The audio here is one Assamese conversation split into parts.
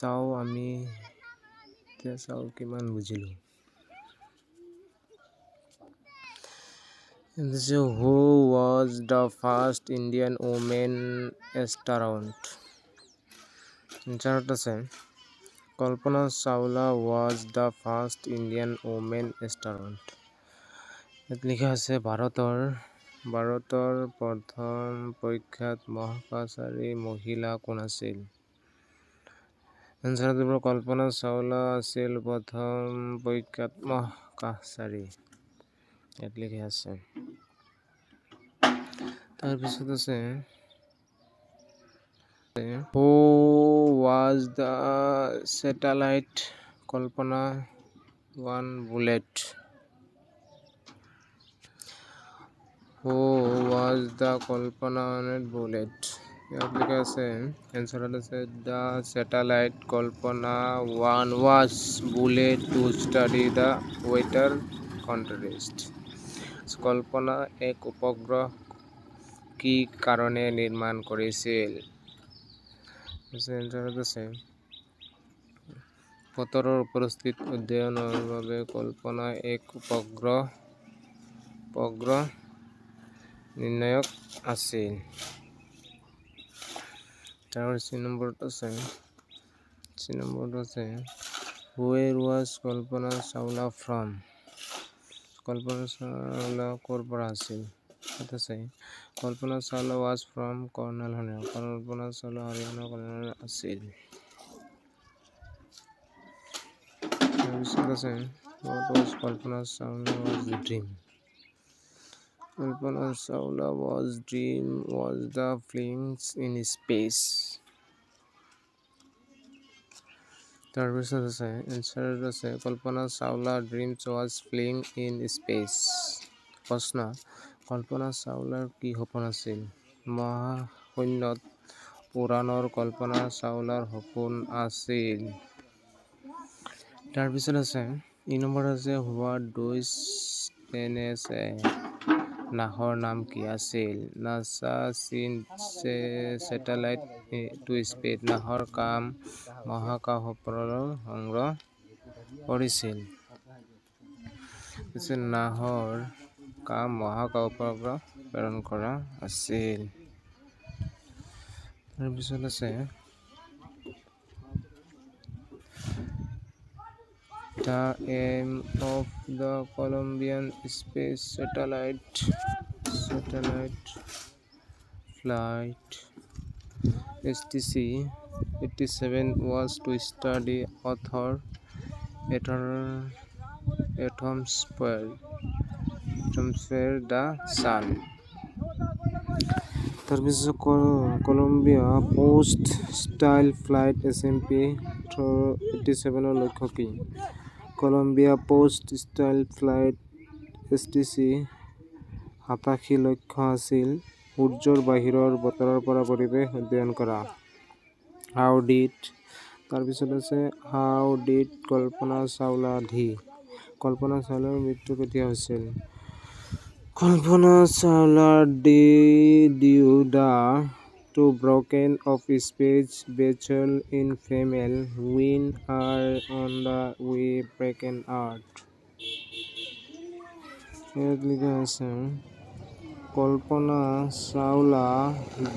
চাওঁ আমি এতিয়া চাওঁ কিমান বুজিলোঁ। Who was the first Indian woman astronaut? Answer আছে Kalpana Chawla was the first Indian woman astronaut. ইয়াত লিখা আছে ভাৰতৰ প্ৰথম প্ৰখ্যাত মহাকাশচাৰী মহিলা কোন আছিল? এনচাৰ দিব কল্পনা চাওলা আছিল প্ৰথম প্ৰখ্যাত মহাকাশচাৰী। ইয়াত লিখা আছে তাৰপিছত আছে Who was the satellite Kalpana 1 bullet? Who was the Kalpana 1 bullet? ইয়াত লিখা আছে এনচাৰত আছে the satellite Kalpana 1 was bullet to study the weather contest. কল্পনা এক উপগ্ৰহ কি কাৰণে নিৰ্মাণ কৰিছিল? এনচাৰত আছে বতৰৰ উপস্থিত অধ্যয়নৰ বাবে কল্পনা এক উপগ্ৰহ নিৰ্ণায়ক আছিল। তাৰ চি নম্বৰত আছে Where was Kalpana Chawla from? Kalpana Chawla ক'ৰ পৰা আছিল? তাত আছে কল্পনা চাওলা was from কৰ্ণাল হাৰিয়ানা। কল্পনা চাওলা হাৰিয়ানা কৰ্ণাল আছিল। তাৰপিছত আছে What was Kalpana Chawla was dream? Kalpana Chawla was dream was the flying in space. তাৰপিছত আছে এনচাৰত আছে Kalpana Chawla dreams was flying in space. প্ৰশ্ন কল্পনা চাওলাৰ কি সপোন আছিল? মহাশূন্যত উৰাণৰ কল্পনা চাওলাৰ সপোন আছিল। তাৰপিছত আছে ই নম্বৰ আছে What does NASA নাসৰ নাম কি আছিল? NASA sent satellite to space. নাসৰ কাম মহাকাশ উপগ্ৰহ সংগ্ৰহ কৰিছিল। নাসৰ কাম মহাকাশ উপগ্ৰহ প্ৰেৰণ কৰা আছিল। তাৰপিছত আছে The aim of the Colombian space satellite flight STC-87 was to study atmosphere the sun. তাৰপিছত Columbia post style flight SMP-87 লক্ষ্য কি? Columbia post style flight STC-87 লক্ষ্য আছিল সূৰ্যৰ বাহিৰৰ বতৰৰ পৰা পৰিৱেশ অধ্যয়ন কৰা। তাৰপিছত আছে How did কল্পনা চাওলা কল্পনা চাওলাৰ মৃত্যু কেতিয়া হৈছিল? কল্পনা চাওলাৰ due to broken of speech vessel in female wing are on the way broken earth. ইয়াত লিখা আছে Kalpana Chawla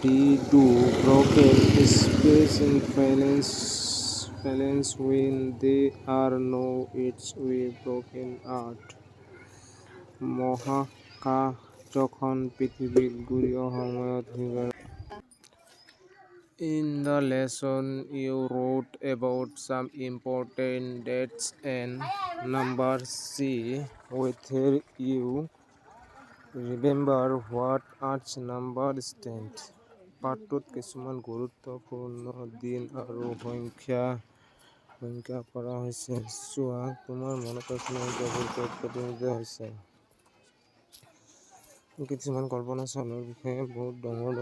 due to broken speech in female wing they are now its way broken earth. মহাকাশ যখন পৃথিৱীক ঘূৰি সময়ত In the lesson you wrote about some important dates and numbers. See whether you remember what each number stand. পাঠটোত কিছুমান গুৰুত্বপূৰ্ণ দিন আৰু সংখ্যা কৰা হৈছে। চোৱা তোমাৰ মনত আছে প্ৰতিনিধিত্ব হৈছে। কিছুমান কল্পনা চাওলাৰ বিষয়ে বহুত ডাঙৰ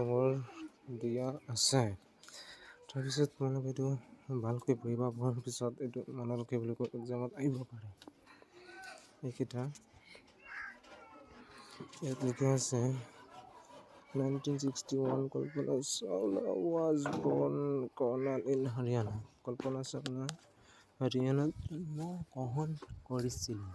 দিয়া আছে। তাৰপিছত তোমালোকে এইটো ভালকৈ পঢ়িবা, পঢ়াৰ পিছত এইটো মনত ৰাখিবলৈ এক্সামত আহিব পাৰে। এইকেইটা ইয়াত লিখা আছে 1961, Kalpana Chawla was born Karnal in Haryana. Kalpana Chawla হরিয়ানাত জন্মগ্রহণ করেছিলেন।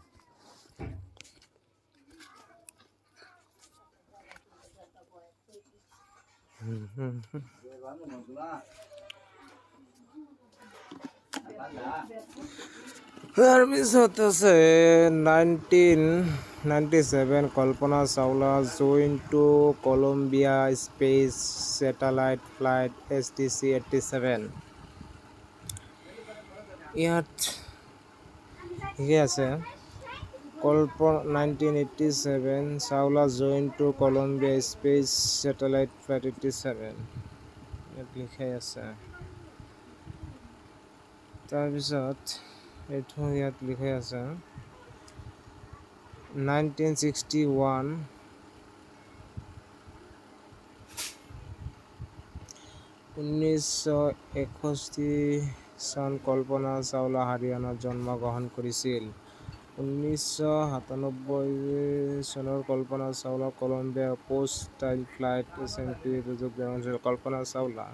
তাৰপিছত আছে 1997 Kalpana Chawla join to Columbia space satellite flight STC-87। ইয়াত ঠিকে আছে। 1987 Chawla join to Columbia space satellite flight 87 ইয়াত লিখাই আছে। তাৰপিছত এইটো ইয়াত লিখাই আছে 1961 1961 চন কল্পনা চাওলা হাৰিয়ানাত জন্মগ্ৰহণ কৰিছিল। 1997 চনৰ Kalpana Chawla Columbia post flight SMP যোগদান কৰিছিল। কল্পনা চাওলা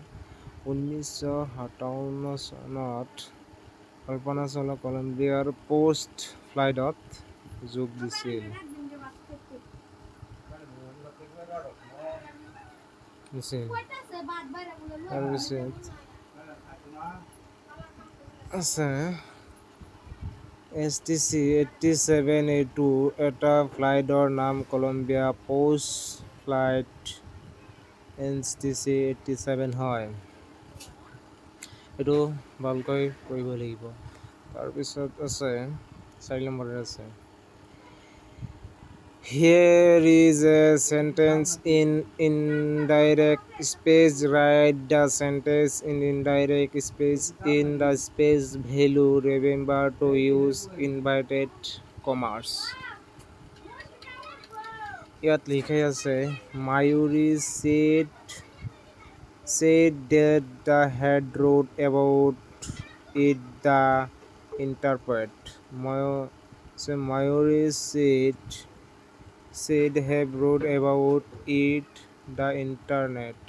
1957 চনত কল্পনা চাওলা কলম্বিয়াৰ পোষ্ট ফ্লাইটত যোগ দিছিল। তাৰপিছত আছে STC-87A2 এটা ফ্লাইটৰ নাম কলম্বিয়া পোষ্ট ফ্লাইট STC-87 হয়। এইটো ভালকৈ কৰিব লাগিব। তাৰপিছত আছে 4 নম্বৰত আছে Here is a sentence in indirect space. Write the sentence in indirect space in the space value. Remember to use inverted commas. ইয়াত লিখাই আছে Mayuri said that the head wrote about it. The interpret. Mayuri said have wrote about it the internet.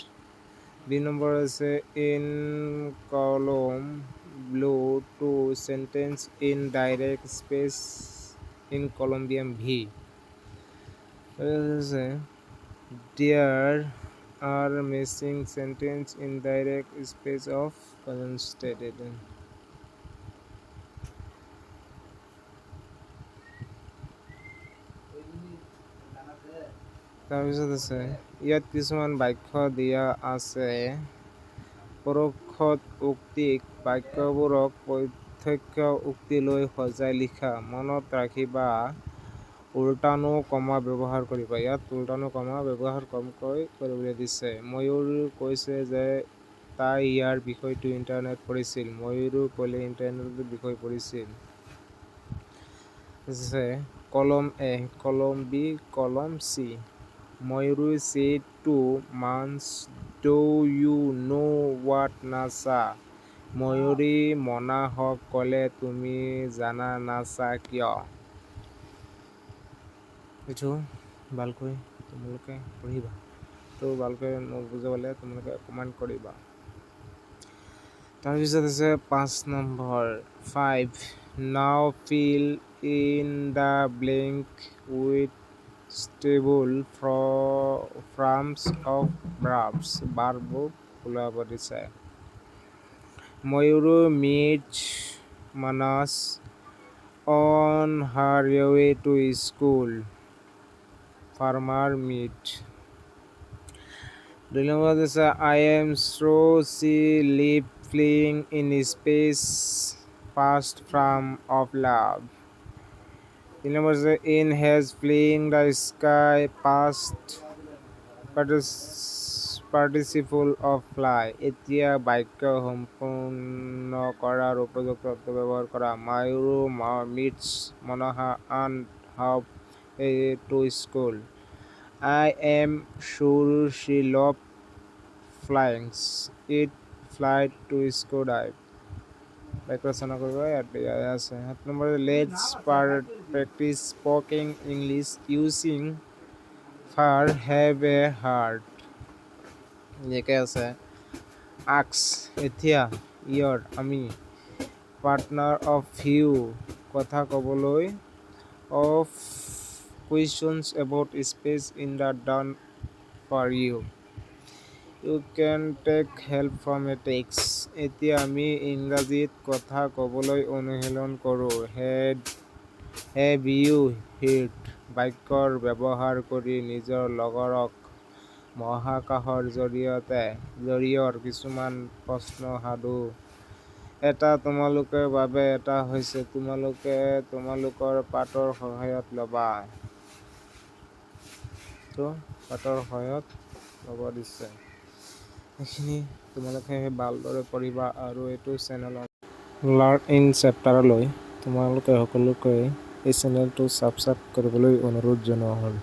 B number আছে in column below to sentence in direct space in Colombian V. There are missing sentence in direct space of constated. তাৰপিছত আছে ইয়াত কিছুমান বাক্য দিয়া আছে পৰোক্ষ উক্তিক বাক্যবোৰক প্ৰত্যক্ষ উক্তিলৈ সজাই লিখা। মনত ৰাখিবা উল্টানো কমা ব্যৱহাৰ কৰিবা। ইয়াত উল্টানো কমা ব্যৱহাৰ কমকৈ কৰিবলৈ দিছে। ময়ূৰে কৈছে যে তাই ইয়াৰ বিষয়টো ইণ্টাৰনেট পঢ়িছিল। ময়ূৰে ক'লে ইণ্টাৰনেটৰ বিষয় পঢ়িছিল। কলম A, কলম B, কলম C. Mayuri said to Mans, do you know what NASA? ময়ূৰী মনাহক ক'লে তুমি জানা নাছা কিয়? এইটো ভালকৈ তোমালোকে পঢ়িবা। তো ভালকৈ নুবুজাবলৈ তোমালোকে কমেণ্ট কৰিবা। তাৰপিছত আছে 5 number 5 now fill in the blank with stable forms of verbs. Verb ওলাব দিছে। Mayuri meets Manas on her way to school. Farmer meet. 2 নম্বৰত আছে I am so she live flying in space past from of love. 3 নম্বৰত আছে in has flying the sky past participle of fly. এতিয়া বাক্য সম্পূৰ্ণ কৰাৰ উপযুক্ত শব্দ ব্যৱহাৰ কৰা। Mayuri meets Manaha and her way to school. I am sure she loves flying. It flight to skydive. বাক্য ৰচনা কৰিব ইয়াত আছে। 7 number let's practice speaking English using for have a heart. যেকে আছে আক্স এতিয়া ইয়ৰ আমি পাৰ্টনাৰ অফ ইউ কথা ক'বলৈ of questions about speech in the done for you you can take help from a text এতিয়া আমি ইংৰাজীত কথা ক'বলৈ অনুশীলন কৰোঁ হেভ ইউ হিৰ্ড বাক্যৰ ব্যৱহাৰ কৰি নিজৰ লগৰক মহাকাশৰ জৰিয়ৰ কিছুমান প্ৰশ্ন সাধু এটা তোমালোকৰ বাবে এটা হৈছে তোমালোকে তোমালোকৰ পাঠৰ সহায়ত ল'বা দিছে এইখিনি তোমালোকে ভালদৰে পঢ়িবা আৰু এইটো চেনেলত লাৰ্ণ ইন চেপ্টাৰলৈ তোমালোকে সকলোকে এই চেনেলটো ছাবস্ক্ৰাইব কৰিবলৈ অনুৰোধ জনোৱা হ'ল।